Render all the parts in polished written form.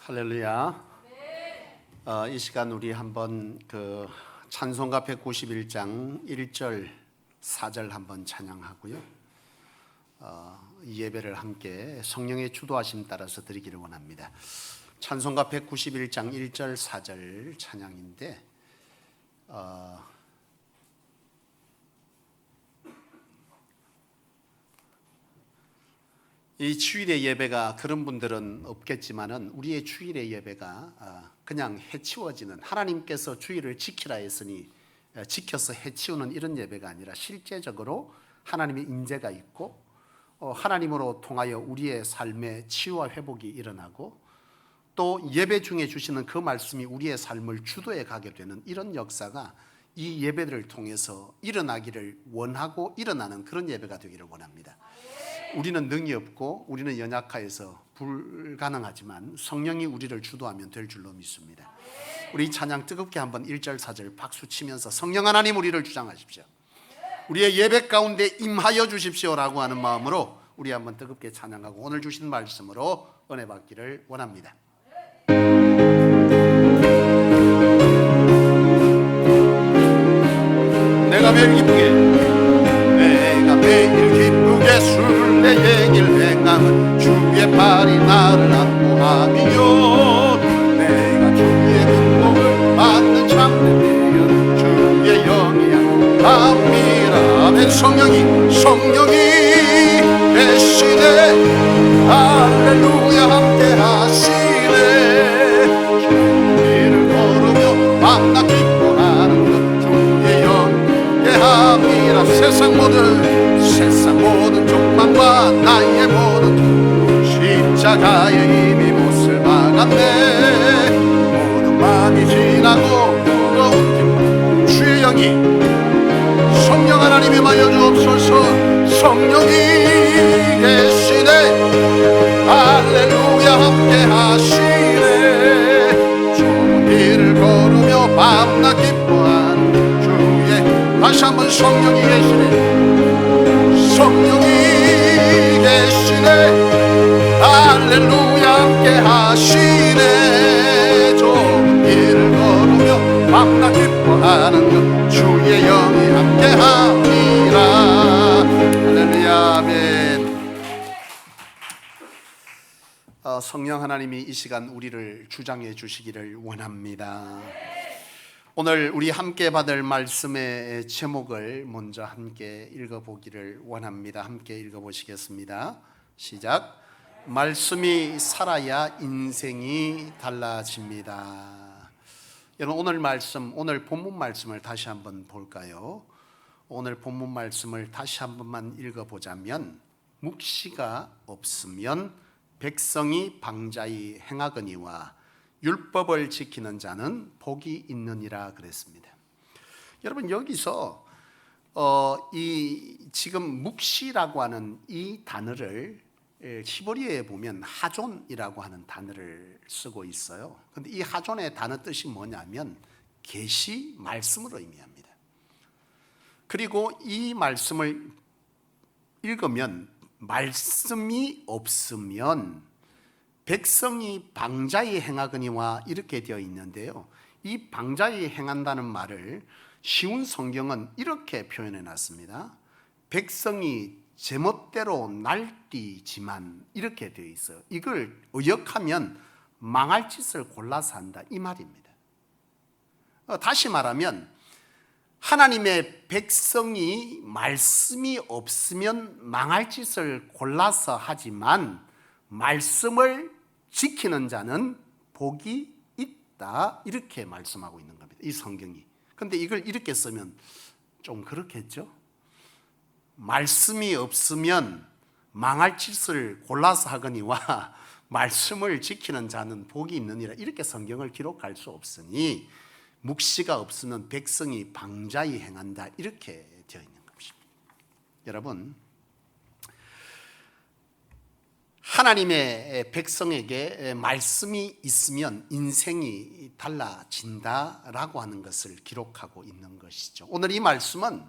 할렐루야. 이 시간 우리 한번 찬송가 191장 1절 4절 한번 찬양하고요. 이 예배를 함께 성령의 주도하심 따라서 드리기를 원합니다. 찬송가 191장 1절 4절 찬양인데 이 주일의 예배가 그런 분들은 없겠지만은 우리의 주일의 예배가 그냥 해치워지는, 하나님께서 주일을 지키라 했으니 지켜서 해치우는 이런 예배가 아니라 실제적으로 하나님의 인재가 있고 하나님으로 통하여 우리의 삶의 치유와 회복이 일어나고 또 예배 중에 주시는 그 말씀이 우리의 삶을 주도해 가게 되는 이런 역사가 이 예배들을 통해서 일어나기를 원하고 일어나는 그런 예배가 되기를 원합니다. 우리는 능이 없고 우리는 연약하여서 불가능하지만 성령이 우리를 주도하면 될 줄로 믿습니다. 우리 찬양 뜨겁게 한번 1절 4절 박수 치면서 성령 하나님 우리를 주장하십시오, 우리의 예배 가운데 임하여 주십시오라고 하는 마음으로 우리 한번 뜨겁게 찬양하고 오늘 주신 말씀으로 은혜 받기를 원합니다. 내가 매일 기쁘게 술래 얘기를 행함은 주의 팔이 나를 안고 하며 내가 주의 근목을 받는 참된 비결은 주의 영이야 함이라. 아멘. 성령이 계시네. 할렐루야. 함께 하시네. 주의를 걸으며 만나 기뻐하는 것 주의 영의 함이라. 세상 모든 족망과 나의 모든 십자가에 이미 못을 박았네. 모든 많이 지나고 무거운 짐 주의 영이 성령 하나님이 임하여 주옵소서. 성령이 계시네. 할렐루야. 함께 하시네. 좋은 길을 걸으며 밤낮 기뻐하는 주의, 다시 한번 성령이 계시네. 성령이 계시네. 할렐루야. 함께 하시네. 좋은 길을 걸으며 밤낮 기뻐하는 것 주의 영이 함께 함이라. 할렐루야. 아멘. 성령 하나님이 이 시간 우리를 주장해 주시기를 원합니다. 오늘 우리 함께 받을 말씀의 제목을 먼저 함께 읽어보기를 원합니다. 함께 읽어보시겠습니다. 시작. 말씀이 살아야 인생이 달라집니다. 여러분, 오늘 본문 말씀을 다시 한번 볼까요? 오늘 본문 말씀을 다시 한 번만 읽어보자면 묵시가 없으면 백성이 방자히 행하거니와 율법을 지키는 자는 복이 있느니라 그랬습니다. 여러분, 여기서 이 지금 묵시라고 하는 이 단어를 히브리어에 보면 하존이라고 하는 단어를 쓰고 있어요. 그런데 이 하존의 단어 뜻이 뭐냐면 계시, 말씀으로 의미합니다. 그리고 이 말씀을 읽으면 말씀이 없으면 백성이 방자히 행하거니와 이렇게 되어 있는데요, 이 방자히 행한다는 말을 쉬운 성경은 이렇게 표현해 놨습니다. 백성이 제멋대로 날뛰지만 이렇게 되어 있어요. 이걸 의역하면 망할 짓을 골라서 한다 이 말입니다. 다시 말하면 하나님의 백성이 말씀이 없으면 망할 짓을 골라서 하지만 말씀을 지키는 자는 복이 있다 이렇게 말씀하고 있는 겁니다, 이 성경이. 그런데 이걸 이렇게 쓰면 좀 그렇겠죠? 말씀이 없으면 망할 짓을 골라서 하거니와 말씀을 지키는 자는 복이 있느니라 이렇게 성경을 기록할 수 없으니 묵시가 없으면 백성이 방자히 행한다 이렇게 되어 있는 것입니다. 여러분, 하나님의 백성에게 말씀이 있으면 인생이 달라진다라고 하는 것을 기록하고 있는 것이죠. 오늘 이 말씀은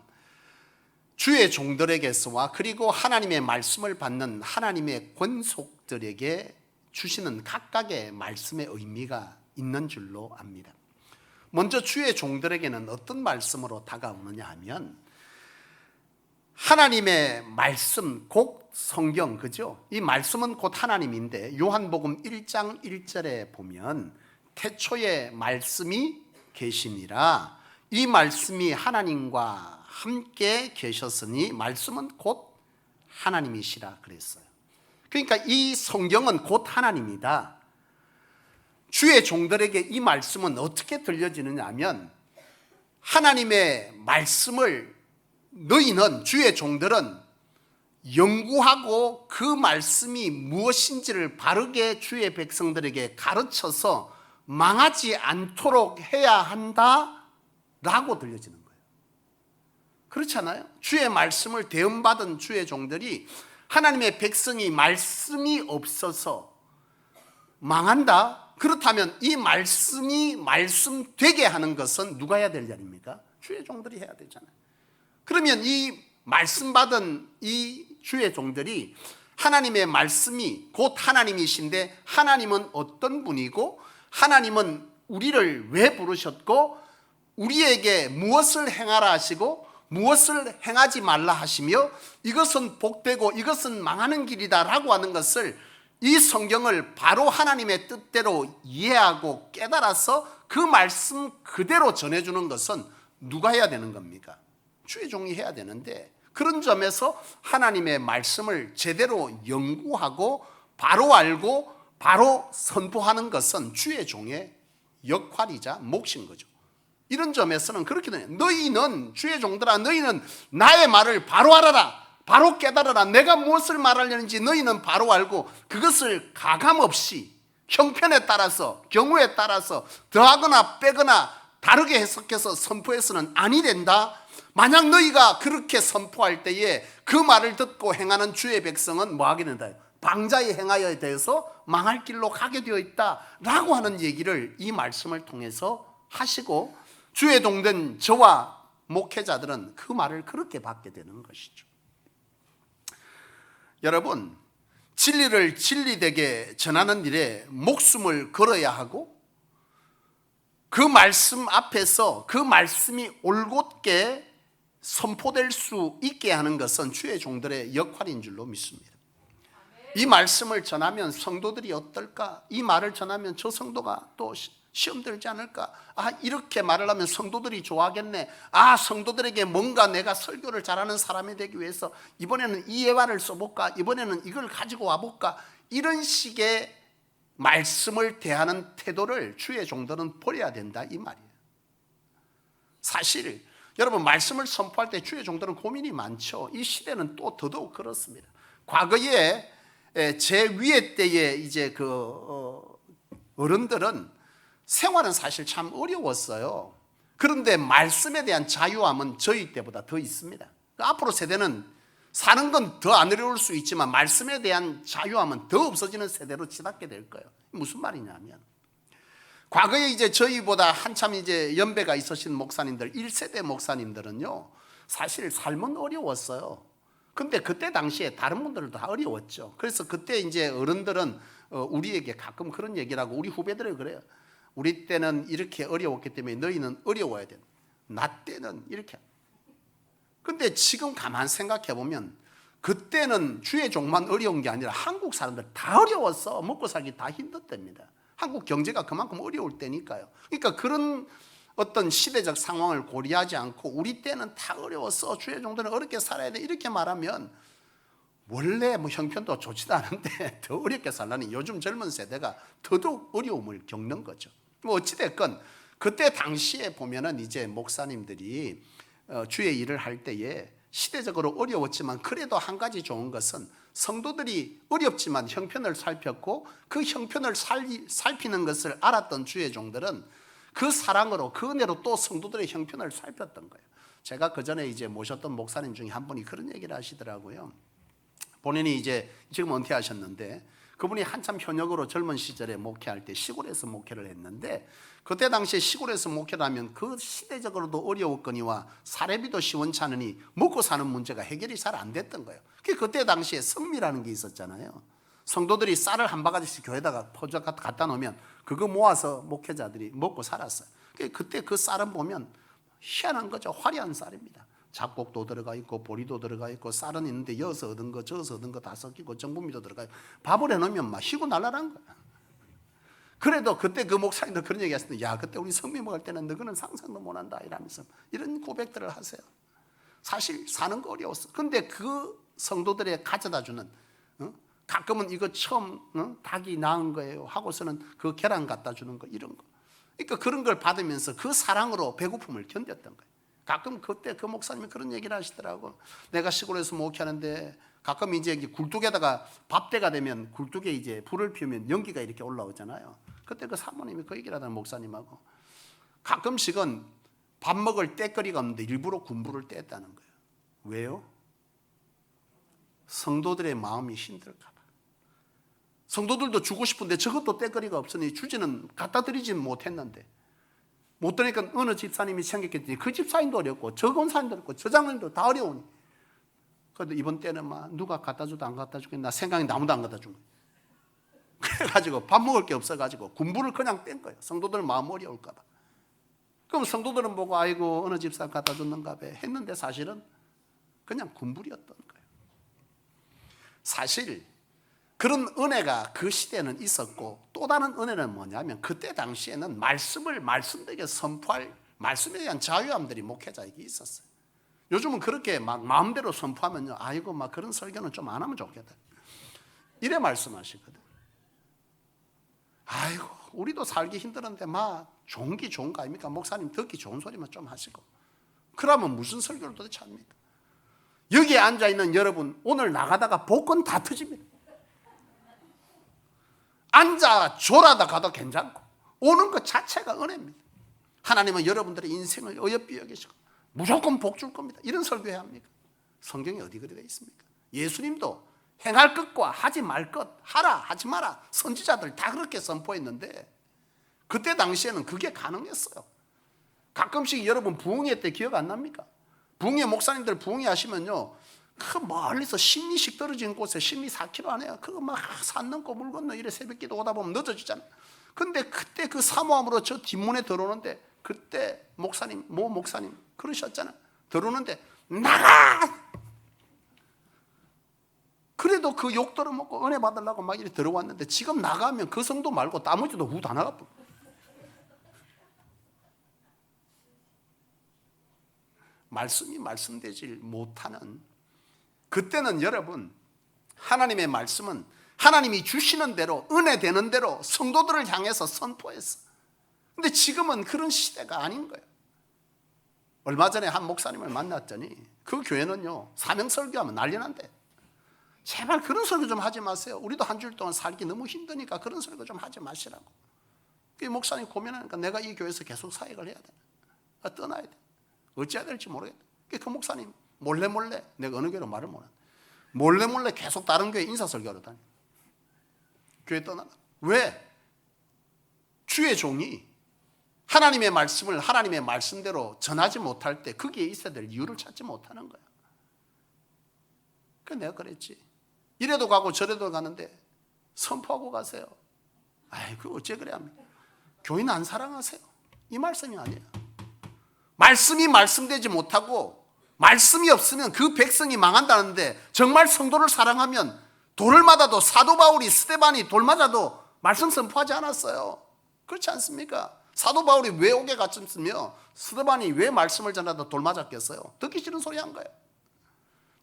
주의 종들에게서와 그리고 하나님의 말씀을 받는 하나님의 권속들에게 주시는 각각의 말씀의 의미가 있는 줄로 압니다. 먼저 주의 종들에게는 어떤 말씀으로 다가오느냐 하면 하나님의 말씀, 곧 성경, 그죠? 이 말씀은 곧 하나님인데 요한복음 1장 1절에 보면 태초에 말씀이 계시니라. 이 말씀이 하나님과 함께 계셨으니 말씀은 곧 하나님이시라 그랬어요. 그러니까 이 성경은 곧 하나님이다. 주의 종들에게 이 말씀은 어떻게 들려지느냐 하면 하나님의 말씀을 너희는, 주의 종들은 연구하고 그 말씀이 무엇인지를 바르게 주의 백성들에게 가르쳐서 망하지 않도록 해야 한다라고 들려지는 거예요. 그렇잖아요. 주의 말씀을 대언받은 주의 종들이 하나님의 백성이 말씀이 없어서 망한다? 그렇다면 이 말씀이 말씀 되게 하는 것은 누가 해야 될 일입니까? 주의 종들이 해야 되잖아요. 그러면 이 말씀 받은 이 주의 종들이 하나님의 말씀이 곧 하나님이신데 하나님은 어떤 분이고 하나님은 우리를 왜 부르셨고 우리에게 무엇을 행하라 하시고 무엇을 행하지 말라 하시며 이것은 복되고 이것은 망하는 길이다 라고 하는 것을 이 성경을 바로 하나님의 뜻대로 이해하고 깨달아서 그 말씀 그대로 전해주는 것은 누가 해야 되는 겁니까? 주의 종이 해야 되는데 그런 점에서 하나님의 말씀을 제대로 연구하고 바로 알고 바로 선포하는 것은 주의 종의 역할이자 몫인 거죠. 이런 점에서는 그렇게 돼요. 너희는, 주의 종들아, 너희는 나의 말을 바로 알아라, 바로 깨달아라. 내가 무엇을 말하려는지 너희는 바로 알고 그것을 가감없이 형편에 따라서, 경우에 따라서 더하거나 빼거나 다르게 해석해서 선포해서는 아니 된다. 만약 너희가 그렇게 선포할 때에 그 말을 듣고 행하는 주의 백성은 뭐 하게 된다? 방자에 행하여에 대해서 망할 길로 가게 되어 있다라고 하는 얘기를 이 말씀을 통해서 하시고 주의 종된 저와 목회자들은 그 말을 그렇게 받게 되는 것이죠. 여러분, 진리를 진리되게 전하는 일에 목숨을 걸어야 하고 그 말씀 앞에서 그 말씀이 올곧게 선포될 수 있게 하는 것은 주의 종들의 역할인 줄로 믿습니다. 이 말씀을 전하면 성도들이 어떨까? 이 말을 전하면 저 성도가 또 시험 들지 않을까? 이렇게 말을 하면 성도들이 좋아하겠네. 성도들에게 뭔가 내가 설교를 잘하는 사람이 되기 위해서 이번에는 이 예화를 써볼까? 이번에는 이걸 가지고 와볼까? 이런 식의 말씀을 대하는 태도를 주의 종들은 버려야 된다 이 말이에요. 사실 여러분, 말씀을 선포할 때 주의 종들은 고민이 많죠. 이 시대는 또 더더욱 그렇습니다. 과거에 제 위에 때에 이제 어른들은 생활은 사실 참 어려웠어요. 그런데 말씀에 대한 자유함은 저희 때보다 더 있습니다. 앞으로 세대는 사는 건 더 안 어려울 수 있지만 말씀에 대한 자유함은 더 없어지는 세대로 치닫게 될 거예요. 무슨 말이냐면 과거에 이제 저희보다 한참 이제 연배가 있으신 목사님들, 1세대 목사님들은요, 사실 삶은 어려웠어요. 근데 그때 당시에 다른 분들도 다 어려웠죠. 그래서 그때 이제 어른들은 우리에게 가끔 그런 얘기를 하고 우리 후배들이 그래요. 우리 때는 이렇게 어려웠기 때문에 너희는 어려워야 된다. 나 때는 이렇게. 근데 지금 가만 생각해 보면 그때는 주의 종만 어려운 게 아니라 한국 사람들 다 어려웠어. 먹고 살기 다 힘들답니다. 한국 경제가 그만큼 어려울 때니까요. 그러니까 그런 어떤 시대적 상황을 고려하지 않고 우리 때는 다 어려웠어. 주의 종들은 어렵게 살아야 돼. 이렇게 말하면 원래 뭐 형편도 좋지도 않은데 더 어렵게 살라니 요즘 젊은 세대가 더더욱 어려움을 겪는 거죠. 뭐 어찌됐건 그때 당시에 보면은 이제 목사님들이 주의 일을 할 때에 시대적으로 어려웠지만 그래도 한 가지 좋은 것은 성도들이 어렵지만 형편을 살폈고 그 형편을 살피는 것을 알았던 주의 종들은 그 사랑으로 그 은혜로 또 성도들의 형편을 살폈던 거예요. 제가 그 전에 이제 모셨던 목사님 중에 한 분이 그런 얘기를 하시더라고요. 본인이 이제 지금 은퇴하셨는데 그분이 한참 현역으로 젊은 시절에 목회할 때 시골에서 목회를 했는데 그때 당시에 시골에서 목회를 하면 그 시대적으로도 어려웠거니와 사례비도 시원찮으니 먹고 사는 문제가 해결이 잘 안 됐던 거예요. 그때 당시에 성미라는 게 있었잖아요. 성도들이 쌀을 한 바가지씩 교회에다가 포장 갖다 놓으면 그거 모아서 목회자들이 먹고 살았어요. 그때 그 쌀은 보면 희한한 거죠. 화려한 쌀입니다. 잡곡도 들어가 있고 보리도 들어가 있고 쌀은 있는데 여기서 얻은 거 저기서 얻은 거 다 섞이고 정분미도 들어가 있고 밥을 해놓으면 막 희고 날라란 거야. 그래도 그때 그 목사님도 그런 얘기 하시는데, 야 그때 우리 성미 먹을 때는 너희는 상상도 못한다 이러면서 이런 고백들을 하세요. 사실 사는 거 어려웠어. 근데 그 성도들의 가져다 주는, 가끔은 이거 처음 닭이 낳은 거예요 하고서는 그 계란 갖다 주는 거, 이런 거. 그러니까 그런 걸 받으면서 그 사랑으로 배고픔을 견뎠던 거예요. 가끔 그때 그 목사님이 그런 얘기를 하시더라고. 내가 시골에서 목회하는데 가끔 이제 굴뚝에다가 밥때가 되면 굴뚝에 이제 불을 피우면 연기가 이렇게 올라오잖아요. 그때 그 사모님이 그 얘기를 하던 목사님하고, 가끔씩은 밥 먹을 때거리가 없는데 일부러 군부를 뗐다는 거예요. 왜요? 성도들의 마음이 힘들까 봐. 성도들도 주고 싶은데 저것도 때거리가 없으니 주지는 갖다 드리지 못했는데, 못 드니까 어느 집사님이 생각했더니 그 집사님도 어렵고 저 권사님도 어렵고 저 장로님도 다 어려우니, 그래도 이번 때는 막 누가 갖다 주도 안 갖다 주겠나 생각이 아무도 안 갖다 준 거예요. 그래가지고 밥 먹을 게 없어가지고 군부를 그냥 뗀 거예요. 성도들 마음 어려울까 봐. 그럼 성도들은 보고 아이고 어느 집사 갖다 줬는가 봐 했는데 사실은 그냥 군불이었던 거예요. 사실 그런 은혜가 그 시대는 있었고, 또 다른 은혜는 뭐냐면 그때 당시에는 말씀을 말씀되게 선포할 말씀에 대한 자유함들이 목회자에게 있었어요. 요즘은 그렇게 막 마음대로 선포하면요, 아이고 막 그런 설교는 좀 안 하면 좋겠다 이래 말씀하시거든. 아이고 우리도 살기 힘들었는데 막 좋은 게 좋은 거 아닙니까? 목사님 듣기 좋은 소리만 좀 하시고. 그러면 무슨 설교를 도대체 합니까? 여기에 앉아있는 여러분 오늘 나가다가 복권 다 터집니다. 앉아 졸아다 가도 괜찮고 오는 것 자체가 은혜입니다. 하나님은 여러분들의 인생을 어여삐 여기시고 무조건 복 줄 겁니다. 이런 설교해야 합니까? 성경에 어디 그리 되어 있습니까? 예수님도 행할 것과 하지 말 것, 하라 하지 마라, 선지자들 다 그렇게 선포했는데 그때 당시에는 그게 가능했어요. 가끔씩 여러분 부흥회 때 기억 안 납니까? 부흥회 목사님들 부흥회 하시면요, 그 멀리서 심리식 떨어지는 곳에 심리 4km 안에요. 그거 막 산 넘고 물 건너 이래 새벽기도 오다 보면 늦어지잖아요. 근데 그때 그 사모함으로 저 뒷문에 들어오는데, 그때 목사님 모 목사님 그러셨잖아요. 들어오는데 나가! 그래도 그 욕 들어먹고 은혜 받으려고 막 이렇게 들어왔는데, 지금 나가면 그 성도 말고 나머지도 후 다 나가. 말씀이 말씀되지 못하는, 그때는 여러분 하나님의 말씀은 하나님이 주시는 대로 은혜 되는 대로 성도들을 향해서 선포했어. 근데 지금은 그런 시대가 아닌 거예요. 얼마 전에 한 목사님을 만났더니 그 교회는요 사명 설교하면 난리 난대. 제발 그런 설교 좀 하지 마세요. 우리도 한 주일 동안 살기 너무 힘드니까 그런 설교 좀 하지 마시라고. 그 목사님 고민하니까 내가 이 교회에서 계속 사역을 해야 돼. 떠나야 돼. 어찌해야 될지 모르겠다. 그 목사님 몰래 내가 어느 교회로 말을 못해. 몰래 계속 다른 교회 인사설교하러 다녀. 교회 떠나라. 왜? 주의 종이 하나님의 말씀을 하나님의 말씀대로 전하지 못할 때 거기에 있어야 될 이유를 찾지 못하는 거야. 그래서 내가 그랬지. 이래도 가고 저래도 가는데 선포하고 가세요. 아이, 그 어째 그래 합니까? 교인 안 사랑하세요? 이 말씀이 아니에요. 말씀이 말씀되지 못하고 말씀이 없으면 그 백성이 망한다는데, 정말 성도를 사랑하면 돌을 맞아도, 사도 바울이 스데반이 돌 맞아도 말씀 선포하지 않았어요. 그렇지 않습니까? 사도 바울이 왜 옥에 갇혔으며 스데반이 왜 말씀을 전하다 돌 맞았겠어요? 듣기 싫은 소리 한 거예요.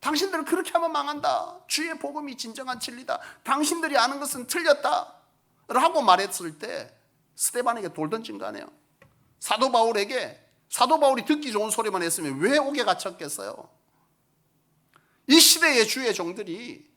당신들은 그렇게 하면 망한다. 주의 복음이 진정한 진리다. 당신들이 아는 것은 틀렸다 라고 말했을 때 스데반에게 돌 던진 거 아니에요. 사도 바울이 듣기 좋은 소리만 했으면 왜 옥에 갇혔겠어요? 이 시대의 주의 종들이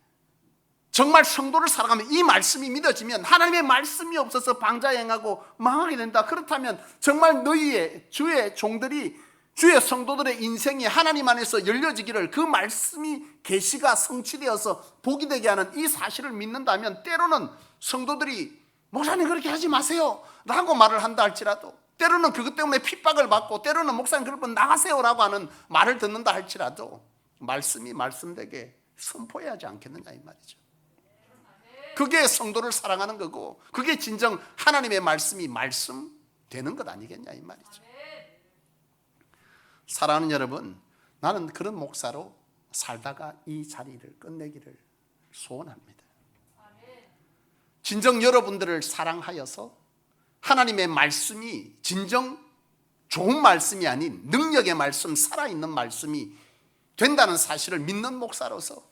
정말 성도를 사랑하면, 이 말씀이 믿어지면, 하나님의 말씀이 없어서 방자행하고 망하게 된다. 그렇다면 정말 너희의 주의 종들이, 주의 성도들의 인생이 하나님 안에서 열려지기를, 그 말씀이 계시가 성취되어서 복이 되게 하는 이 사실을 믿는다면, 때로는 성도들이 목사님 그렇게 하지 마세요 라고 말을 한다 할지라도, 때로는 그것 때문에 핍박을 받고, 때로는 목사님 그럴 뻔 나가세요 라고 하는 말을 듣는다 할지라도 말씀이 말씀되게 선포해야 하지 않겠느냐 이 말이죠. 그게 성도를 사랑하는 거고, 그게 진정 하나님의 말씀이 말씀되는 것 아니겠냐 이 말이죠. 사랑하는 여러분, 나는 그런 목사로 살다가 이 자리를 끝내기를 소원합니다. 진정 여러분들을 사랑하여서 하나님의 말씀이 진정 좋은 말씀이 아닌 능력의 말씀, 살아있는 말씀이 된다는 사실을 믿는 목사로서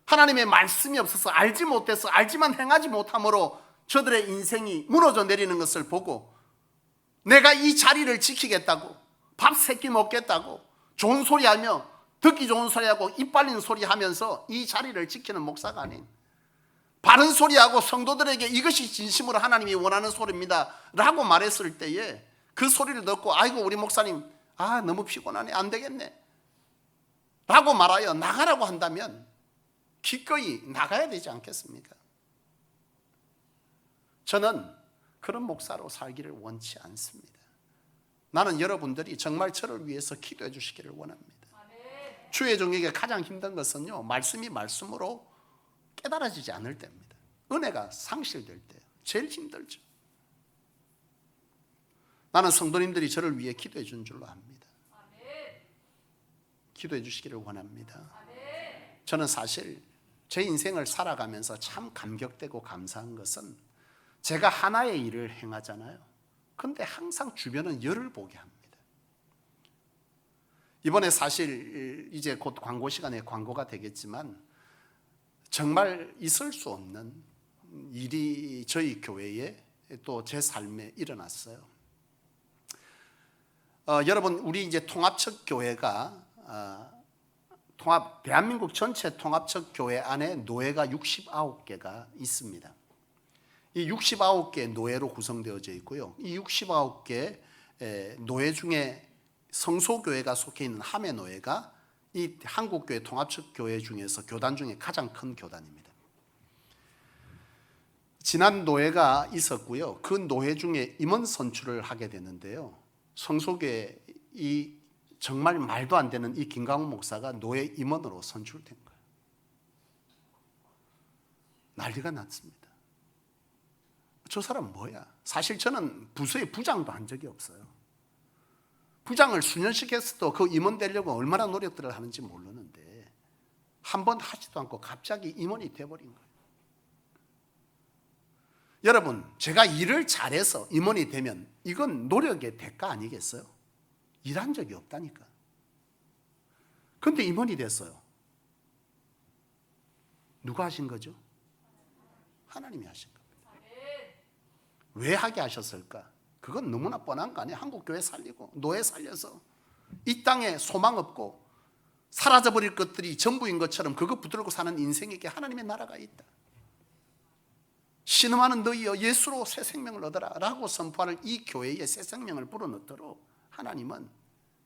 하나님의 말씀이 없어서 알지 못해서 알지만 행하지 못함으로 저들의 인생이 무너져 내리는 것을 보고 내가 이 자리를 지키겠다고, 밥 세 끼 먹겠다고 좋은 소리 하며 듣기 좋은 소리 하고 입 빨린 소리 하면서 이 자리를 지키는 목사가 아닌 바른 소리하고 성도들에게 이것이 진심으로 하나님이 원하는 소리입니다 라고 말했을 때에 그 소리를 듣고 아이고 우리 목사님 너무 피곤하네, 안 되겠네 라고 말하여 나가라고 한다면 기꺼이 나가야 되지 않겠습니까? 저는 그런 목사로 살기를 원치 않습니다. 나는 여러분들이 정말 저를 위해서 기도해 주시기를 원합니다. 주의 종에게 가장 힘든 것은요, 말씀이 말씀으로 깨달아지지 않을 때입니다. 은혜가 상실될 때 제일 힘들죠. 나는 성도님들이 저를 위해 기도해 준 줄로 압니다. 기도해 주시기를 원합니다. 저는 사실 제 인생을 살아가면서 참 감격되고 감사한 것은 제가 하나의 일을 행하잖아요. 그런데 항상 주변은 열을 보게 합니다. 이번에 사실 이제 곧 광고 시간에 광고가 되겠지만 정말 있을 수 없는 일이 저희 교회에 또 제 삶에 일어났어요. 여러분, 우리 이제 통합적 교회가 대한민국 전체 통합적 교회 안에 노예가 69개가 있습니다. 이 69개 노예로 구성되어져 있고요. 이 69개 노예 중에 성소교회가 속해 있는 함해노예가 이 한국교회 통합적 교회 중에서 교단 중에 가장 큰 교단입니다. 지난 노예가 있었고요. 그 노예 중에 임원 선출을 하게 되는데요. 성소교회 이 정말 말도 안 되는 이 김강훈 목사가 노예 임원으로 선출된 거예요. 난리가 났습니다. 저 사람 뭐야? 사실 저는 부서의 부장도 한 적이 없어요. 부장을 수년씩 했어도 그 임원 되려고 얼마나 노력들을 하는지 모르는데 한 번 하지도 않고 갑자기 임원이 돼버린 거예요. 여러분, 제가 일을 잘해서 임원이 되면 이건 노력의 대가 아니겠어요? 일한 적이 없다니까. 그런데 임원이 됐어요. 누가 하신 거죠? 하나님이 하신 겁니다. 왜 하게 하셨을까? 그건 너무나 뻔한 거 아니에요? 한국교회 살리고 노예 살려서 이 땅에 소망 없고 사라져버릴 것들이 전부인 것처럼 그거 붙들고 사는 인생에게 하나님의 나라가 있다. 신음하는 너희여 예수로 새 생명을 얻어라 라고 선포하는 이 교회에 새 생명을 불어넣도록 하나님은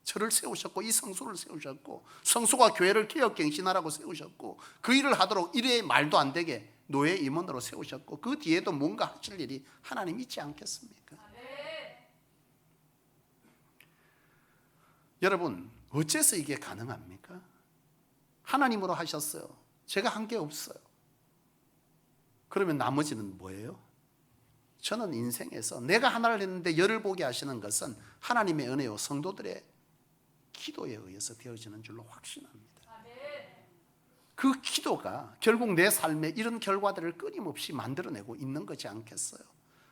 저를 세우셨고 이 성소를 세우셨고 성소가 교회를 개혁갱신하라고 세우셨고 그 일을 하도록 이래 말도 안 되게 노예 임원으로 세우셨고 그 뒤에도 뭔가 하실 일이 하나님 있지 않겠습니까? 여러분, 어째서 이게 가능합니까? 하나님으로 하셨어요. 제가 한 게 없어요. 그러면 나머지는 뭐예요? 저는 인생에서 내가 하나를 했는데 열을 보게 하시는 것은 하나님의 은혜요 성도들의 기도에 의해서 되어지는 줄로 확신합니다. 그 기도가 결국 내 삶에 이런 결과들을 끊임없이 만들어내고 있는 거지 않겠어요?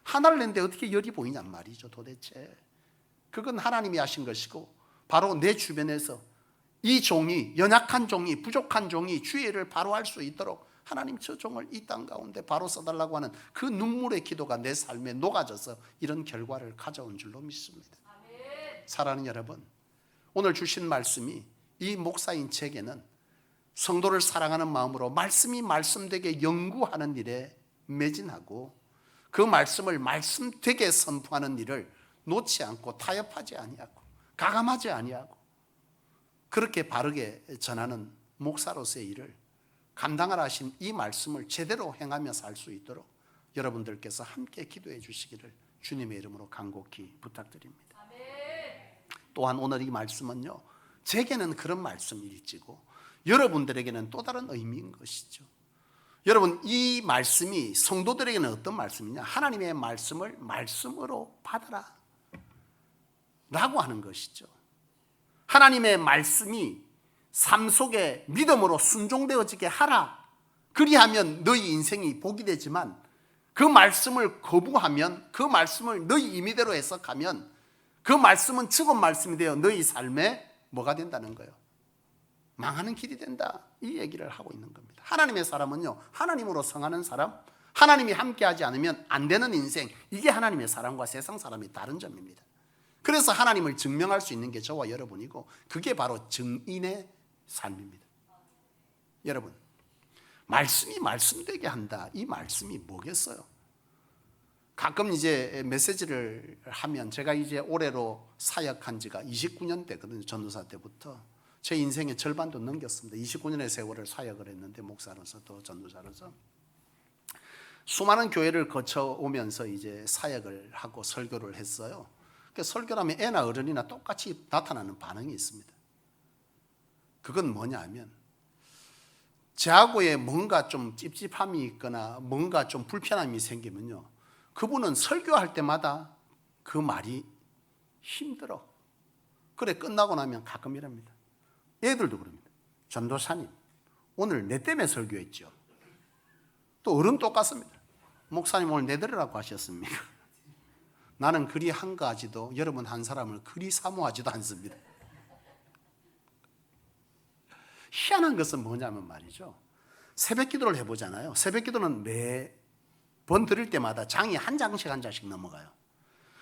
하나를 냈는데 어떻게 열이 보이냔 말이죠. 도대체 그건 하나님이 하신 것이고 바로 내 주변에서 이 종이, 연약한 종이, 부족한 종이 주의를 바로 할 수 있도록 하나님 저 종을 이 땅 가운데 바로 써달라고 하는 그 눈물의 기도가 내 삶에 녹아져서 이런 결과를 가져온 줄로 믿습니다. 사랑하는 여러분, 오늘 주신 말씀이 이 목사인 제게는 성도를 사랑하는 마음으로 말씀이 말씀되게 연구하는 일에 매진하고 그 말씀을 말씀되게 선포하는 일을 놓지 않고 타협하지 아니하고 가감하지 아니하고 그렇게 바르게 전하는 목사로서의 일을 감당하라 하신 이 말씀을 제대로 행하며 살 수 있도록 여러분들께서 함께 기도해 주시기를 주님의 이름으로 간곡히 부탁드립니다. 또한 오늘 이 말씀은요, 제게는 그런 말씀일지고 여러분들에게는 또 다른 의미인 것이죠. 여러분, 이 말씀이 성도들에게는 어떤 말씀이냐? 하나님의 말씀을 말씀으로 받아라 라고 하는 것이죠. 하나님의 말씀이 삶 속에 믿음으로 순종되어지게 하라. 그리하면 너희 인생이 복이 되지만, 그 말씀을 거부하면, 그 말씀을 너희 임의대로 해석하면 그 말씀은 죽은 말씀이 되어 너희 삶에 뭐가 된다는 거예요? 망하는 길이 된다. 이 얘기를 하고 있는 겁니다. 하나님의 사람은요, 하나님으로 성하는 사람, 하나님이 함께하지 않으면 안 되는 인생, 이게 하나님의 사람과 세상 사람이 다른 점입니다. 그래서 하나님을 증명할 수 있는 게 저와 여러분이고, 그게 바로 증인의 삶입니다. 여러분, 말씀이 말씀되게 한다. 이 말씀이 뭐겠어요? 가끔 이제 메시지를 하면, 제가 이제 올해로 사역한 지가 29년 되거든요. 전도사 때부터. 제 인생의 절반도 넘겼습니다. 29년의 세월을 사역을 했는데, 목사로서 또 전도사로서 수많은 교회를 거쳐오면서 이제 사역을 하고 설교를 했어요. 그러니까 설교를 하면 애나 어른이나 똑같이 나타나는 반응이 있습니다. 그건 뭐냐 하면, 저하고의 뭔가 좀 찝찝함이 있거나 뭔가 좀 불편함이 생기면요, 그분은 설교할 때마다 그 말이 힘들어. 그래, 끝나고 나면 가끔 이럽니다. 애들도 그럽니다. 전도사님, 오늘 내 때문에 설교했죠. 또 어른 똑같습니다. 목사님, 오늘 내 들으라고 하셨습니까? 나는 그리 한가하지도 여러분 한 사람을 그리 사모하지도 않습니다. 희한한 것은 뭐냐면 말이죠, 새벽 기도를 해보잖아요. 새벽 기도는 매번 드릴 때마다 장이 한 장씩 한 장씩 넘어가요.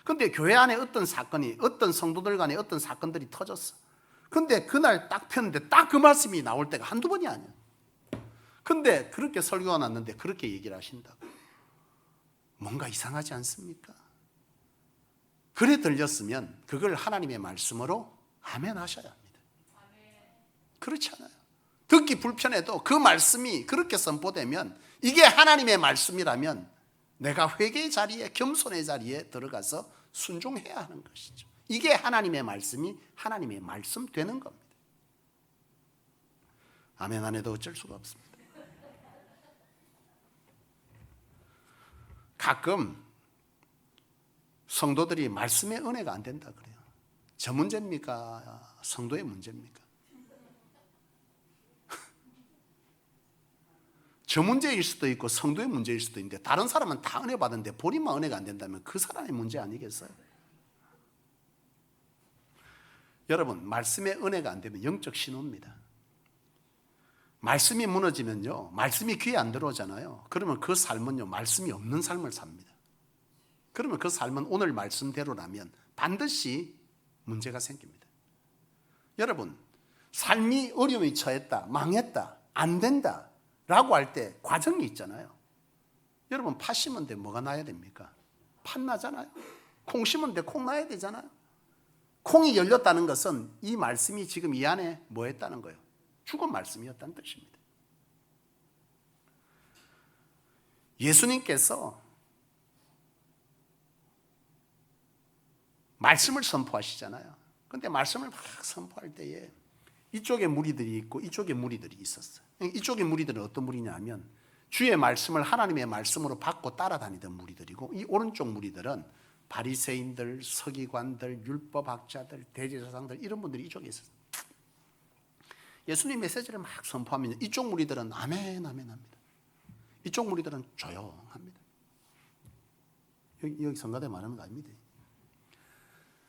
그런데 교회 안에 어떤 사건이, 어떤 성도들 간에 어떤 사건들이 터졌어. 근데 그날 딱 폈는데 딱 그 말씀이 나올 때가 한두 번이 아니야. 근데 그렇게 설교가 났는데 그렇게 얘기를 하신다고. 뭔가 이상하지 않습니까? 그래 들렸으면 그걸 하나님의 말씀으로 아멘 하셔야 합니다. 그렇지 않아요. 듣기 불편해도 그 말씀이 그렇게 선포되면, 이게 하나님의 말씀이라면 내가 회개의 자리에, 겸손의 자리에 들어가서 순종해야 하는 것이죠. 이게 하나님의 말씀이 하나님의 말씀 되는 겁니다. 아멘 안 해도 어쩔 수가 없습니다. 가끔 성도들이 말씀의 은혜가 안 된다 그래요. 저 문제입니까? 성도의 문제입니까? 저 문제일 수도 있고 성도의 문제일 수도 있는데, 다른 사람은 다 은혜 받는데 본인만 은혜가 안 된다면 그 사람의 문제 아니겠어요? 여러분, 말씀의 은혜가 안 되면 영적 신호입니다. 말씀이 무너지면요, 말씀이 귀에 안 들어오잖아요. 그러면 그 삶은요, 말씀이 없는 삶을 삽니다. 그러면 그 삶은 오늘 말씀대로라면 반드시 문제가 생깁니다. 여러분, 삶이 어려움에 처했다, 망했다, 안 된다 라고 할 때 과정이 있잖아요. 여러분, 팥 심은데 뭐가 나야 됩니까? 팥 나잖아요. 콩 심은데 콩 나야 되잖아요. 콩이 열렸다는 것은 이 말씀이 지금 이 안에 뭐 했다는 거예요? 죽은 말씀이었다는 뜻입니다. 예수님께서 말씀을 선포하시잖아요. 그런데 말씀을 막 선포할 때에 이쪽에 무리들이 있고 이쪽에 무리들이 있었어요. 이쪽의 무리들은 어떤 무리냐 하면, 주의 말씀을 하나님의 말씀으로 받고 따라다니던 무리들이고, 이 오른쪽 무리들은 바리새인들, 서기관들, 율법학자들, 대제사장들, 이런 분들이 이쪽에 있었어요. 예수님 메시지를 막 선포하면 이쪽 무리들은 아멘 아멘 합니다. 이쪽 무리들은 조용합니다. 여기 성가대 말하는 거 아닙니다.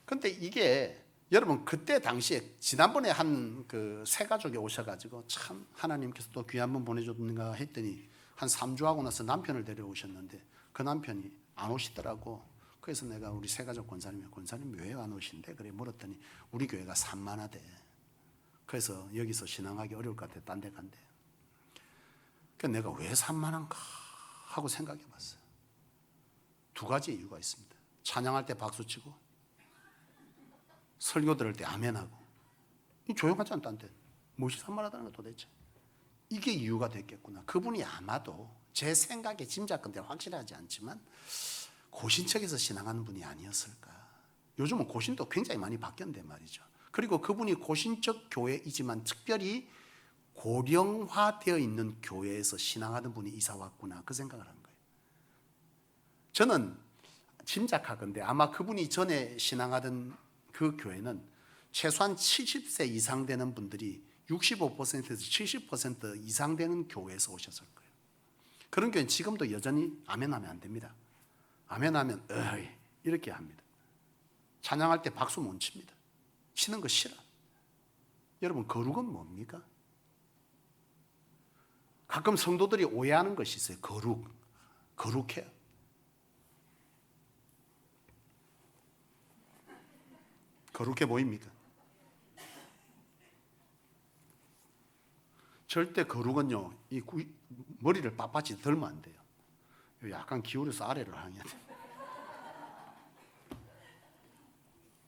그런데 이게 여러분, 그때 당시에 지난번에 한 그 세 가족이 오셔가지고 참 하나님께서 또 귀한 분 보내줬는가 했더니, 한 3주 하고 나서 남편을 데려오셨는데 그 남편이 안 오시더라고. 그래서 내가 우리 세 가족 권사님 왜 안 오신대? 그래 물었더니 우리 교회가 산만하대. 그래서 여기서 신앙하기 어려울 것 같아, 딴 데 간대. 그래서 내가 왜 산만한가 하고 생각해 봤어요. 두 가지 이유가 있습니다. 찬양할 때 박수치고 설교 들을 때 아멘하고, 조용하지 않다. 무엇이 산만하다는 거 도대체? 이게 이유가 됐겠구나. 그분이 아마도 제 생각에 짐작건데 확실하지 않지만 고신척에서 신앙하는 분이 아니었을까. 요즘은 고신도 굉장히 많이 바뀌었는데 말이죠. 그리고 그분이 고신척 교회이지만 특별히 고령화되어 있는 교회에서 신앙하던 분이 이사 왔구나, 그 생각을 한 거예요. 저는 짐작하건대 아마 그분이 전에 신앙하던 그 교회는 최소한 70세 이상 되는 분들이 65%에서 70% 이상 되는 교회에서 오셨을 거예요. 그런 교회는 지금도 여전히 아멘하면 안 됩니다. 아멘하면 어이 이렇게 합니다. 찬양할 때 박수 못 칩니다. 치는 거 싫어. 여러분, 거룩은 뭡니까? 가끔 성도들이 오해하는 것이 있어요. 거룩해요. 거룩해 보입니까? 절대 거룩은요, 머리를 빳빳이 들면 안 돼요. 약간 기울여서 아래로 향해야 돼요.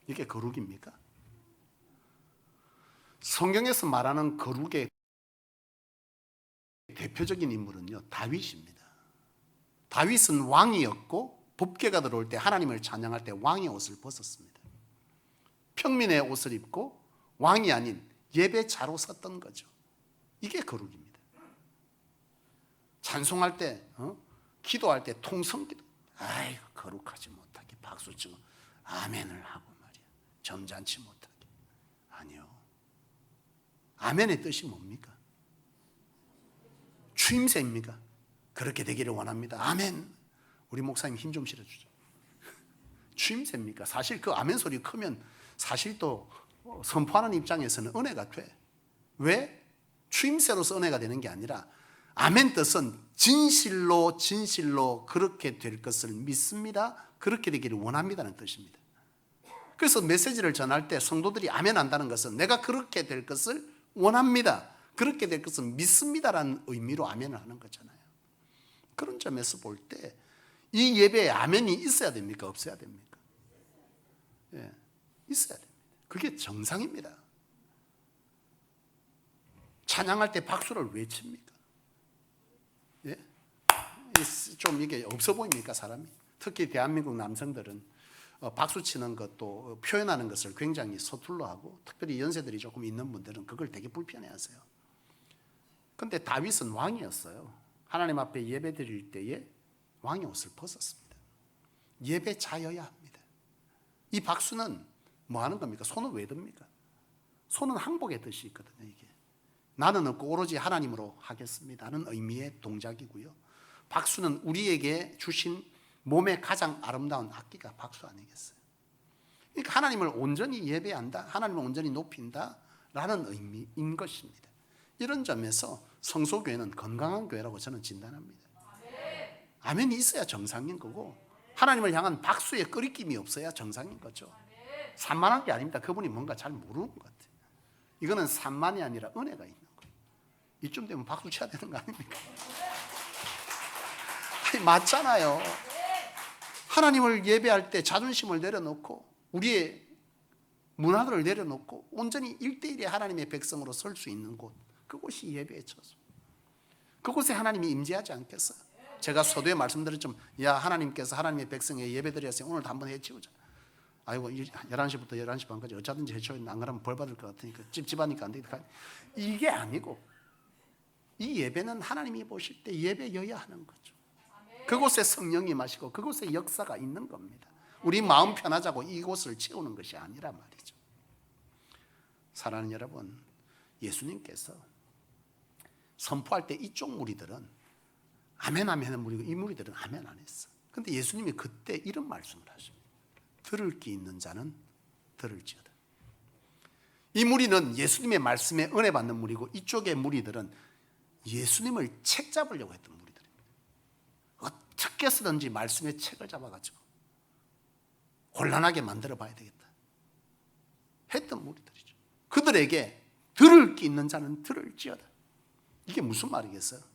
이게 거룩입니까? 성경에서 말하는 거룩의 대표적인 인물은요, 다윗입니다. 다윗은 왕이었고 법궤가 들어올 때 하나님을 찬양할 때 왕의 옷을 벗었습니다. 평민의 옷을 입고 왕이 아닌 예배자로 섰던 거죠. 이게 거룩입니다. 찬송할 때, 기도할 때 통성기도, 아이고 거룩하지 못하게 박수치고 아멘을 하고 말이야. 점잖지 못하게. 아니요. 아멘의 뜻이 뭡니까? 추임새입니까? 그렇게 되기를 원합니다. 아멘. 우리 목사님 힘 좀 실어주죠. 추임새입니까? 사실 그 아멘 소리 크면 사실 또 선포하는 입장에서는 은혜가 돼. 왜? 추임새로서 은혜가 되는 게 아니라 아멘 뜻은 진실로 그렇게 될 것을 믿습니다. 그렇게 되기를 원합니다는 뜻입니다. 그래서 메시지를 전할 때 성도들이 아멘 한다는 것은 내가 그렇게 될 것을 원합니다. 그렇게 될 것을 믿습니다라는 의미로 아멘을 하는 거잖아요. 그런 점에서 볼 때 이 예배에 아멘이 있어야 됩니까? 없어야 됩니까? 예, 있어야 됩니다. 그게 정상입니다. 찬양할 때 박수를 왜 칩니까? 예? 좀 이게 없어 보입니까, 사람이? 특히 대한민국 남성들은 박수 치는 것도 표현하는 것을 굉장히 서툴러 하고, 특별히 연세들이 조금 있는 분들은 그걸 되게 불편해 하세요. 근데 다윗은 왕이었어요. 하나님 앞에 예배 드릴 때에 왕의 옷을 벗었습니다. 예배자여야 합니다. 이 박수는 뭐 하는 겁니까? 손은 왜 듭니까? 손은 항복의 뜻이 있거든요. 이게 나는 없고 오로지 하나님으로 하겠습니다 하는 의미의 동작이고요. 박수는 우리에게 주신 몸의 가장 아름다운 악기가 박수 아니겠어요? 그러니까 하나님을 온전히 예배한다, 하나님을 온전히 높인다 라는 의미인 것입니다. 이런 점에서 성소교회는 건강한 교회라고 저는 진단합니다. 아멘이 있어야 정상인 거고, 하나님을 향한 박수에 끄리낌이 없어야 정상인 거죠. 산만한 게 아닙니다. 그분이 뭔가 잘 모르는 것 같아요. 이거는 산만이 아니라 은혜가 있는 거예요. 이쯤 되면 박수 쳐야 되는 거 아닙니까? 아니, 맞잖아요. 하나님을 예배할 때 자존심을 내려놓고 우리의 문화들을 내려놓고 온전히 1대1의 하나님의 백성으로 설 수 있는 곳, 그곳이 예배의 처소. 그곳에 하나님이 임재하지 않겠어요? 제가 서두에 말씀드렸지만, 야, 하나님께서 하나님의 백성에 예배드렸으니 오늘도 한번 해치우자. 아이고 11시부터 11시 반까지 어쩌든지 해치우면 안 그러면 벌 받을 것 같으니까 찝찝하니까 안 되니까. 이게 아니고 이 예배는 하나님이 보실 때 예배여야 하는 거죠. 그곳에 성령이 임하시고 그곳에 역사가 있는 겁니다. 우리 마음 편하자고 이곳을 채우는 것이 아니라 말이죠. 사랑하는 여러분, 예수님께서 선포할 때 이쪽 무리들은 아멘 하는 무리고 이 무리들은 아멘 안 했어. 근데 예수님이 그때 이런 말씀을 하십니다. 들을 귀 있는 자는 들을지어다. 이 무리는 예수님의 말씀에 은혜 받는 무리고, 이쪽의 무리들은 예수님을 책 잡으려고 했던 무리들입니다. 어떻게 해서든지 말씀의 책을 잡아가지고 곤란하게 만들어 봐야 되겠다 했던 무리들이죠. 그들에게 들을 귀 있는 자는 들을지어다. 이게 무슨 말이겠어요?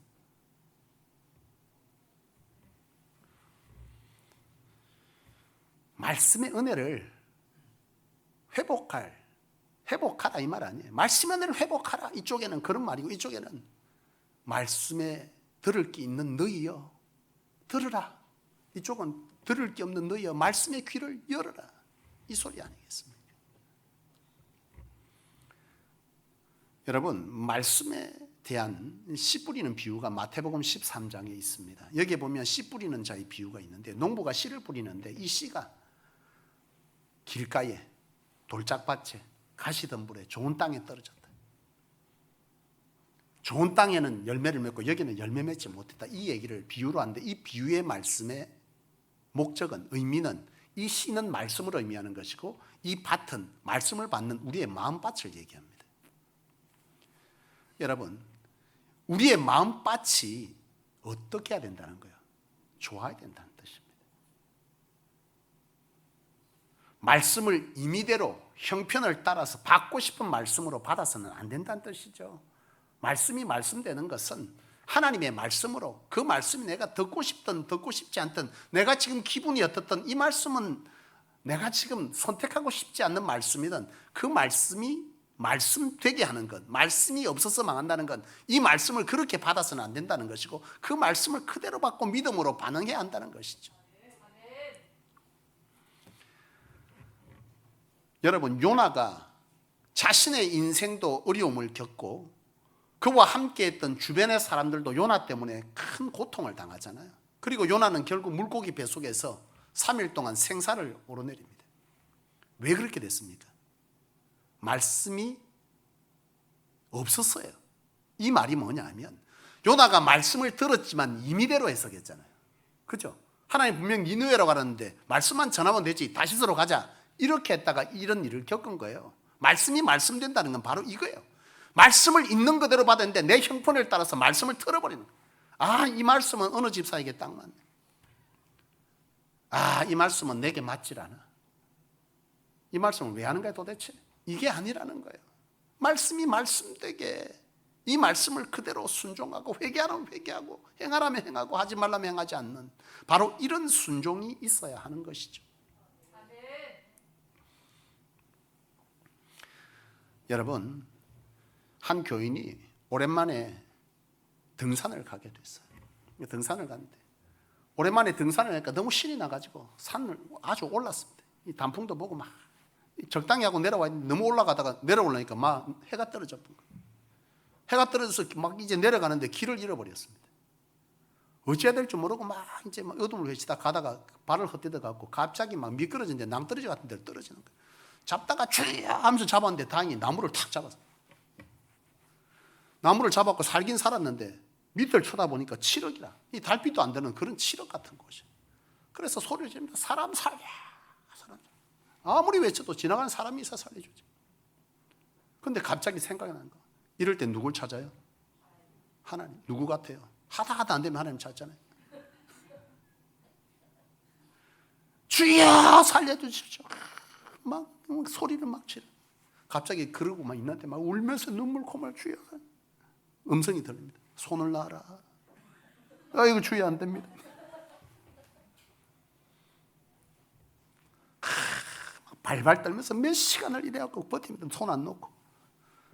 말씀의 은혜를 회복하라 이 말 아니에요. 말씀의 은혜를 회복하라. 이쪽에는 그런 말이고, 이쪽에는 말씀에 들을 게 있는 너희여 들으라. 이쪽은 들을 게 없는 너희여 말씀의 귀를 열어라. 이 소리 아니겠습니까? 여러분, 말씀의 대한 씨 뿌리는 비유가 마태복음 13장에 있습니다. 여기에 보면 씨 뿌리는 자의 비유가 있는데 농부가 씨를 뿌리는데 이 씨가 길가에 돌짝밭에 가시덤불에 좋은 땅에 떨어졌다. 좋은 땅에는 열매를 맺고 여기는 열매 맺지 못했다. 이 얘기를 비유로 하는데 이 비유의 말씀의 목적은 의미는 이 씨는 말씀을 의미하는 것이고 이 밭은 말씀을 받는 우리의 마음밭을 얘기합니다. 여러분, 우리의 마음밭이 어떻게 해야 된다는 거예요? 좋아야 된다는 뜻입니다. 말씀을 임의대로 형편을 따라서 받고 싶은 말씀으로 받아서는 안 된다는 뜻이죠. 말씀이 말씀되는 것은 하나님의 말씀으로 그 말씀이 내가 듣고 싶든 듣고 싶지 않든 내가 지금 기분이 어떻든 이 말씀은 내가 지금 선택하고 싶지 않는 말씀이든 그 말씀이 말씀 되게 하는 것, 말씀이 없어서 망한다는 건 이 말씀을 그렇게 받아서는 안 된다는 것이고 그 말씀을 그대로 받고 믿음으로 반응해야 한다는 것이죠. 여러분, 요나가 자신의 인생도 어려움을 겪고 그와 함께했던 주변의 사람들도 요나 때문에 큰 고통을 당하잖아요. 그리고 요나는 결국 물고기 뱃속에서 3일 동안 생사를 오르내립니다. 왜 그렇게 됐습니까? 말씀이 없었어요. 이 말이 뭐냐 하면 요나가 말씀을 들었지만 임의대로 해석했잖아요. 그죠? 하나님 분명 니느웨로 가라는데 말씀만 전하면 되지 다시스로 가자 이렇게 했다가 이런 일을 겪은 거예요. 말씀이 말씀된다는 건 바로 이거예요. 말씀을 있는 그대로 받았는데 내 형편을 따라서 말씀을 틀어버리는 거예요. 아, 이 말씀은 어느 집사에게 딱 맞네. 아, 이 말씀은 내게 맞질 않아. 이 말씀을 왜 하는 거야 도대체? 이게 아니라는 거예요. 말씀이 말씀되게 이 말씀을 그대로 순종하고 회개하라면 회개하고 행하라면 행하고 하지 말라면 행하지 않는 바로 이런 순종이 있어야 하는 것이죠. 여러분, 한 교인이 오랜만에 등산을 가게 됐어요. 등산을 갔는데 오랜만에 등산을 하니까 너무 신이 나가지고 산을 아주 올랐습니다. 이 단풍도 보고 막 적당히 하고 내려와 있는데 너무 올라가다가 내려오려니까 막 해가 떨어져 버린 거예요. 해가 떨어져서 막 이제 내려가는데 길을 잃어버렸습니다. 어찌해야 될 줄 모르고 막 이제 막 어둠을 헤치다 가다가 발을 헛디뎌 갖고 갑자기 막 미끄러졌는데 낭떠러지 같은 데로 떨어지는 거예요. 잡다가 주여 하면서 잡았는데 다행히 나무를 탁 잡았어요. 나무를 잡았고 살긴 살았는데 밑을 쳐다보니까 7억이라 이 달빛도 안 되는 그런 7억 같은 곳이에요. 그래서 소리를 지릅니다. 사람 살려, 사람 살려. 아무리 외쳐도 지나가는 사람이 있어 살려주지. 그런데 갑자기 생각이 나는 거. 이럴 때 누굴 찾아요? 하나님. 누구 같아요? 하다 안 되면 하나님 찾잖아요. 주여 살려주십시오. 막 소리를 막 치러. 갑자기 그러고 막 있는데 막 울면서 눈물 콧물 주여. 음성이 들립니다. 손을 놔라. 이거 주의 안 됩니다. 발발 떨면서 몇 시간을 이래갖고 버팁니다. 손 안 놓고.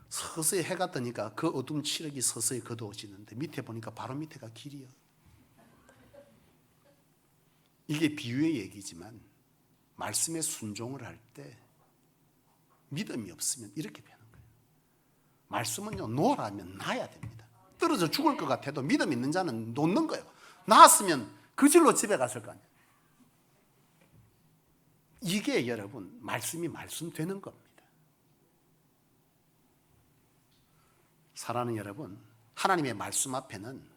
서서히 해가 뜨니까 그 어둠 칠흑이 서서히 거두어지는데 밑에 보니까 바로 밑에가 길이요. 이게 비유의 얘기지만 말씀에 순종을 할 때 믿음이 없으면 이렇게 되는 거예요. 말씀은요, 놓으라면 놔야 됩니다. 떨어져 죽을 것 같아도 믿음 있는 자는 놓는 거예요. 나았으면 그 길로 집에 갔을 거 아니에요. 이게 여러분 말씀이 말씀되는 겁니다. 사랑하는 여러분, 하나님의 말씀 앞에는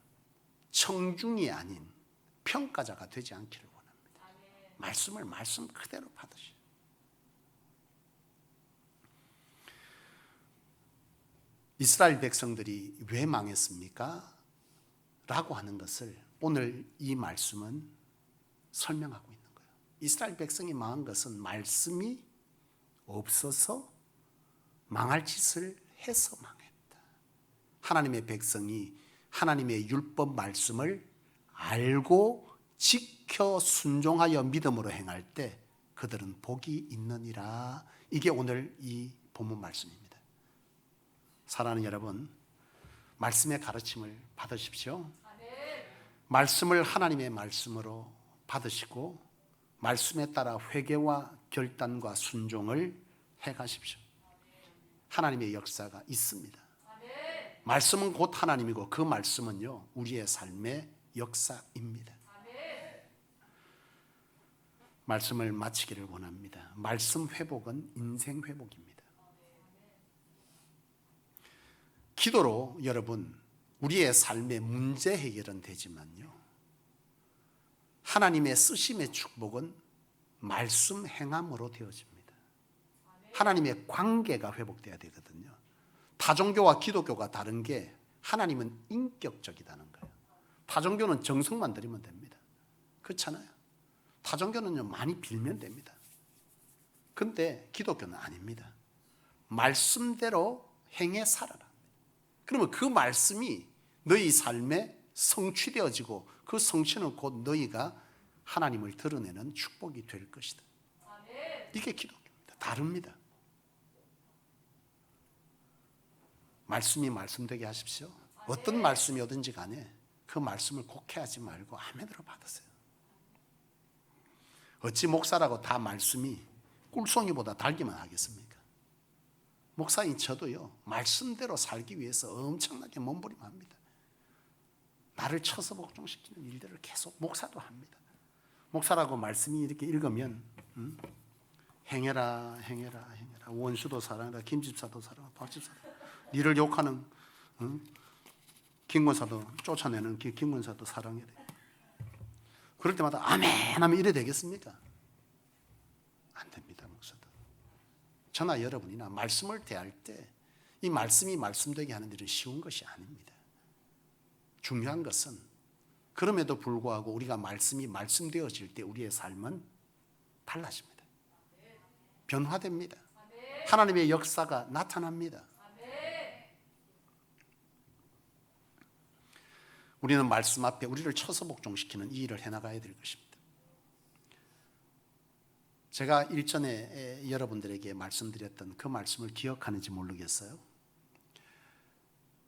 청중이 아닌 평가자가 되지 않기를 원합니다. 말씀을 말씀 그대로 받으시오. 이스라엘 백성들이 왜 망했습니까? 라고 하는 것을 오늘 이 말씀은 설명하고 있는 거예요. 이스라엘 백성이 망한 것은 말씀이 없어서 망할 짓을 해서 망했다. 하나님의 백성이 하나님의 율법 말씀을 알고 지켜 순종하여 믿음으로 행할 때 그들은 복이 있느니라. 이게 오늘 이 본문 말씀입니다. 사랑하는 여러분, 말씀의 가르침을 받으십시오. 말씀을 하나님의 말씀으로 받으시고 말씀에 따라 회개와 결단과 순종을 해 가십시오. 하나님의 역사가 있습니다. 말씀은 곧 하나님이고 그 말씀은요 우리의 삶의 역사입니다. 말씀을 마치기를 원합니다. 말씀 회복은 인생 회복입니다. 기도로 여러분 우리의 삶의 문제 해결은 되지만요 하나님의 쓰심의 축복은 말씀 행함으로 되어집니다. 하나님의 관계가 회복돼야 되거든요. 타종교와 기독교가 다른 게 하나님은 인격적이다는 거예요. 타종교는 정성만 드리면 됩니다. 그렇잖아요. 타종교는요 많이 빌면 됩니다. 근데 기독교는 아닙니다. 말씀대로 행해 살아라. 그러면 그 말씀이 너희 삶에 성취되어지고 그 성취는 곧 너희가 하나님을 드러내는 축복이 될 것이다. 이게 기독교입니다. 다릅니다. 말씀이 말씀되게 하십시오. 어떤 말씀이 오든지 간에 그 말씀을 곡해하지 말고 아멘으로 받으세요. 어찌 목사라고 다 말씀이 꿀송이보다 달기만 하겠습니까? 목사인 저도요 말씀대로 살기 위해서 엄청나게 몸부림합니다. 나를 쳐서 복종시키는 일들을 계속 목사도 합니다. 목사라고 말씀이 이렇게 읽으면 행해라 행해라 행해라 원수도 사랑해라 김집사도 사랑해라 박집사도 니를 욕하는 김권사도 쫓아내는 김권사도 사랑해라. 그럴 때마다 아멘 하면 이래 되겠습니까? 안 됩니다. 목사들 저나 여러분이나 말씀을 대할 때 이 말씀이 말씀되게 하는 일은 쉬운 것이 아닙니다. 중요한 것은 그럼에도 불구하고 우리가 말씀이 말씀되어질 때 우리의 삶은 달라집니다. 변화됩니다. 하나님의 역사가 나타납니다. 우리는 말씀 앞에 우리를 쳐서 복종시키는 이 일을 해나가야 될 것입니다. 제가 일전에 여러분들에게 말씀드렸던 그 말씀을 기억하는지 모르겠어요.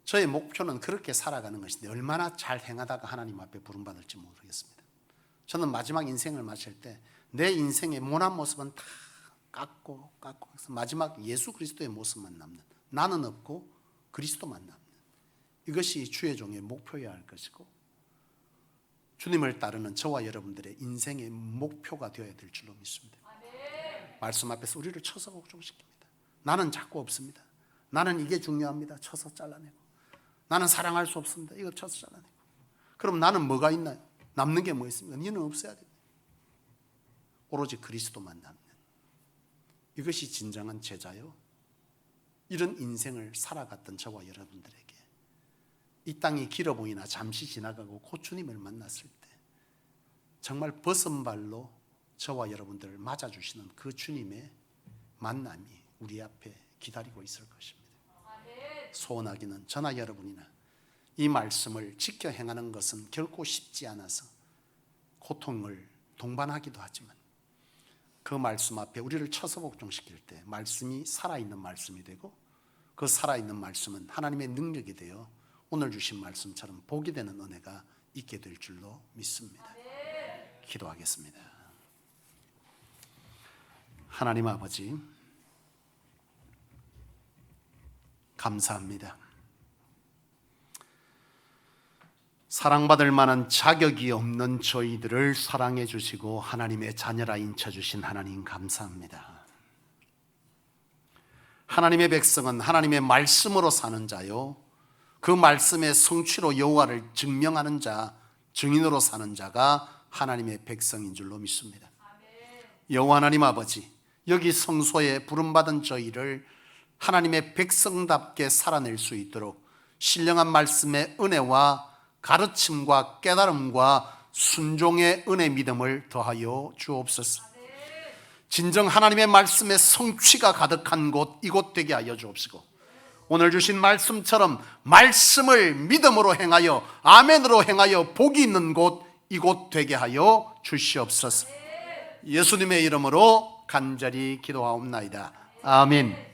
저의 목표는 그렇게 살아가는 것인데 얼마나 잘 행하다가 하나님 앞에 부름받을지 모르겠습니다. 저는 마지막 인생을 마칠 때 내 인생의 모난 모습은 다 깎고 마지막 예수 그리스도의 모습만 남는, 나는 없고 그리스도만 남는, 이것이 주의 종의 목표여야 할 것이고 주님을 따르는 저와 여러분들의 인생의 목표가 되어야 될 줄로 믿습니다. 말씀 앞에서 우리를 쳐서 복종시킵니다. 나는 자꾸 없습니다. 나는 이게 중요합니다. 쳐서 잘라내고. 나는 사랑할 수 없습니다. 이거 쳐서 잘라내고. 그럼 나는 뭐가 있나요? 남는 게 뭐 있습니까? 니는 없어야 됩니다. 오로지 그리스도만 남는, 이것이 진정한 제자요. 이런 인생을 살아갔던 저와 여러분들에게 이 땅이 길어 보이나 잠시 지나가고 곧 주님을 만났을 때 정말 벗은발로 저와 여러분들을 맞아주시는 그 주님의 만남이 우리 앞에 기다리고 있을 것입니다. 소원하기는 저나 여러분이나 이 말씀을 지켜 행하는 것은 결코 쉽지 않아서 고통을 동반하기도 하지만 그 말씀 앞에 우리를 쳐서 복종시킬 때 말씀이 살아있는 말씀이 되고 그 살아있는 말씀은 하나님의 능력이 되어 오늘 주신 말씀처럼 복이 되는 은혜가 있게 될 줄로 믿습니다. 기도하겠습니다. 하나님 아버지, 감사합니다. 사랑받을 만한 자격이 없는 저희들을 사랑해 주시고 하나님의 자녀라 인쳐주신 하나님 감사합니다. 하나님의 백성은 하나님의 말씀으로 사는 자요, 그 말씀의 성취로 여호와를 증명하는 자, 증인으로 사는 자가 하나님의 백성인 줄로 믿습니다. 여호와 하나님 아버지, 여기 성소에 부름받은 저희를 하나님의 백성답게 살아낼 수 있도록 신령한 말씀의 은혜와 가르침과 깨달음과 순종의 은혜 믿음을 더하여 주옵소서. 진정 하나님의 말씀의 성취가 가득한 곳, 이곳 되게 하여 주옵시고 오늘 주신 말씀처럼 말씀을 믿음으로 행하여 아멘으로 행하여 복이 있는 곳, 이곳 되게 하여 주시옵소서. 예수님의 이름으로 간절히 기도하옵나이다. 아멘.